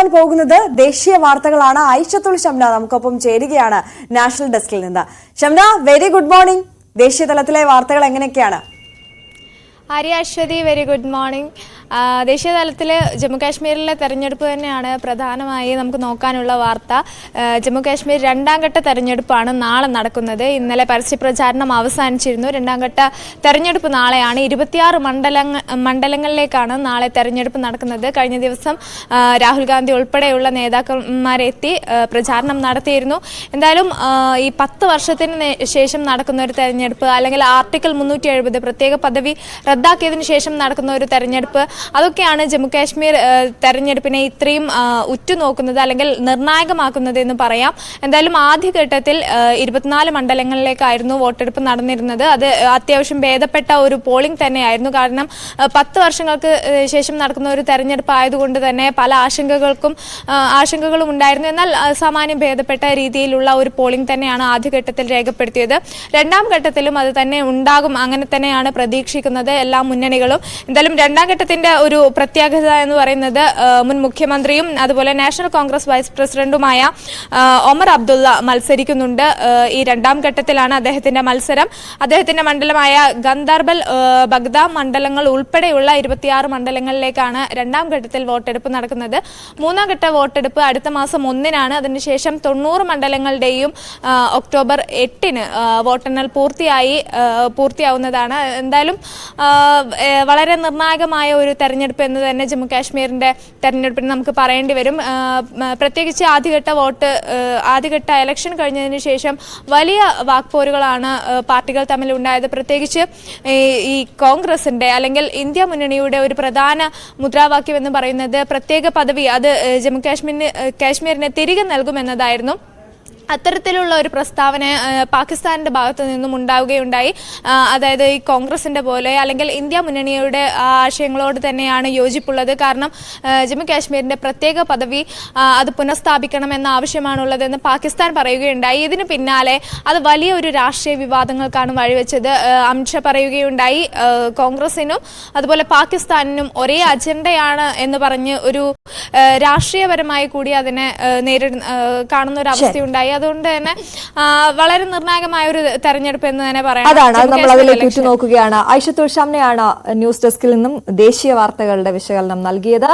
നോക്കാൻ പോകുന്നത് ദേശീയ വാർത്തകളാണ്. ഐഷത്തുൽ ഷംന നമുക്കൊപ്പം ചേരുകയാണ് നാഷണൽ ഡെസ്കിൽ നിന്ന്. Shamna, very good morning. ദേശീയ തലത്തിലെ വാർത്തകൾ എങ്ങനെയൊക്കെയാണ്? Arya Aswathy, very good morning. ദേശീയ തലത്തിൽ ജമ്മുകാശ്മീരിലെ തെരഞ്ഞെടുപ്പ് തന്നെയാണ് പ്രധാനമായി നമുക്ക് നോക്കാനുള്ള വാർത്ത. ജമ്മുകാശ്മീർ രണ്ടാം ഘട്ട തെരഞ്ഞെടുപ്പാണ് നാളെ നടക്കുന്നത്. ഇന്നലെ പരസ്യപ്രചാരണം അവസാനിച്ചിരുന്നു. രണ്ടാം ഘട്ട തെരഞ്ഞെടുപ്പ് നാളെയാണ്. 26 മണ്ഡലങ്ങളിലേക്കാണ് നാളെ തെരഞ്ഞെടുപ്പ് നടക്കുന്നത്. കഴിഞ്ഞ ദിവസം രാഹുൽ ഗാന്ധി ഉൾപ്പെടെയുള്ള നേതാക്കന്മാരെത്തി പ്രചാരണം നടത്തിയിരുന്നു. എന്തായാലും ഈ 10 വർഷത്തിന് ശേഷം നടക്കുന്ന ഒരു തെരഞ്ഞെടുപ്പ്, അല്ലെങ്കിൽ ആർട്ടിക്കിൾ 370 പ്രത്യേക പദവി റദ്ദാക്കിയതിനു ശേഷം നടക്കുന്ന ഒരു തെരഞ്ഞെടുപ്പ്, അതൊക്കെയാണ് ജമ്മുകാശ്മീർ തെരഞ്ഞെടുപ്പിനെ ഇത്രയും ഉറ്റുനോക്കുന്നത് അല്ലെങ്കിൽ നിർണായകമാക്കുന്നത് എന്ന് പറയാം. എന്തായാലും ആദ്യഘട്ടത്തിൽ 24 മണ്ഡലങ്ങളിലേക്കായിരുന്നു വോട്ടെടുപ്പ് നടന്നിരുന്നത്. അത് അത്യാവശ്യം ഭേദപ്പെട്ട ഒരു പോളിംഗ് തന്നെയായിരുന്നു. കാരണം 10 വർഷങ്ങൾക്ക് ശേഷം നടക്കുന്ന ഒരു തെരഞ്ഞെടുപ്പ് ആയതുകൊണ്ട് തന്നെ പല ആശങ്കകളും ഉണ്ടായിരുന്നു. എന്നാൽ സാമാന്യം ഭേദപ്പെട്ട രീതിയിലുള്ള ഒരു പോളിംഗ് തന്നെയാണ് ആദ്യഘട്ടത്തിൽ രേഖപ്പെടുത്തിയത്. രണ്ടാം ഘട്ടത്തിലും അത് തന്നെ ഉണ്ടാകും, അങ്ങനെ തന്നെയാണ് പ്രതീക്ഷിക്കുന്നത് എല്ലാ മുന്നണികളും. എന്തായാലും രണ്ടാം ഘട്ടത്തിന്റെ ഒരു പ്രത്യേകത എന്ന് പറയുന്നത് മുൻ മുഖ്യമന്ത്രിയും അതുപോലെ നാഷണൽ കോൺഗ്രസ് വൈസ് പ്രസിഡന്റുമായ ഒമർ അബ്ദുള്ള മത്സരിക്കുന്നുണ്ട്. ഈ രണ്ടാം ഘട്ടത്തിലാണ് അദ്ദേഹത്തിന്റെ മത്സരം. അദ്ദേഹത്തിന്റെ മണ്ഡലമായ ഗന്ദർബൽ, ബഗ്ദ മണ്ഡലങ്ങൾ ഉൾപ്പെടെയുള്ള 26 മണ്ഡലങ്ങളിലേക്കാണ് രണ്ടാം ഘട്ടത്തിൽ വോട്ടെടുപ്പ് നടക്കുന്നത്. മൂന്നാം ഘട്ട വോട്ടെടുപ്പ് അടുത്ത മാസം 1-നാണ്. അതിനുശേഷം 90 മണ്ഡലങ്ങളുടെയും ഒക്ടോബർ 8-ന് വോട്ടെണ്ണൽ പൂർത്തിയാവുന്നതാണ്. എന്തായാലും വളരെ നിർണായകമായ ഒരു തെരഞ്ഞെടുപ്പ് എന്ന് തന്നെ ജമ്മുകാശ്മീരിന്റെ തെരഞ്ഞെടുപ്പിന് നമുക്ക് പറയേണ്ടി വരും. പ്രത്യേകിച്ച് ആദ്യഘട്ട ഇലക്ഷൻ കഴിഞ്ഞതിന് ശേഷം വലിയ വാക്പോരുകളാണ് പാർട്ടികൾ തമ്മിൽ ഉണ്ടായത്. പ്രത്യേകിച്ച് ഈ കോൺഗ്രസിന്റെ അല്ലെങ്കിൽ ഇന്ത്യ മുന്നണിയുടെ ഒരു പ്രധാന മുദ്രാവാക്യം എന്ന് പറയുന്നത് പ്രത്യേക പദവി അത് കാശ്മീരിനെ തിരികെ നൽകുമെന്നതായിരുന്നു. അത്തരത്തിലുള്ള ഒരു പ്രസ്താവന പാകിസ്ഥാന്റെ ഭാഗത്തു നിന്നും ഉണ്ടാവുകയുണ്ടായി. അതായത് ഈ കോൺഗ്രസിന്റെ പോലെ അല്ലെങ്കിൽ ഇന്ത്യ മുന്നണിയുടെ ആശയങ്ങളോട് തന്നെയാണ് യോജിപ്പുള്ളത്. കാരണം ജമ്മു കാശ്മീരിന്റെ പ്രത്യേക പദവി അത് പുനഃസ്ഥാപിക്കണമെന്ന ആവശ്യമാണുള്ളതെന്ന് പാകിസ്ഥാൻ പറയുകയുണ്ടായി. ഇതിന് പിന്നാലെ അത് വലിയ ഒരു രാഷ്ട്രീയ വിവാദങ്ങൾക്കാണ് വഴിവെച്ചത്. അമിത്ഷാ പറയുകയുണ്ടായി കോൺഗ്രസിനും അതുപോലെ പാകിസ്ഥാനിനും ഒരേ അജണ്ടയാണ് എന്ന് പറഞ്ഞ് ഒരു രാഷ്ട്രീയപരമായി കൂടി അതിനെ കാണുന്ന ഒരു അവസ്ഥയുണ്ടായി. അതുകൊണ്ട് തന്നെ വളരെ നിർണായകമായ ഒരു തെരഞ്ഞെടുപ്പ് എന്ന് തന്നെ പറയാം. അതാണ് നമ്മൾ അതിലേക്ക് ഉറ്റുനോക്കുകയാണ്. ഐഷത്തുൽ ഷംനയാണ് ന്യൂസ് ഡെസ്കിൽ നിന്നും ദേശീയ വാർത്തകളുടെ വിശകലനം നൽകിയത്.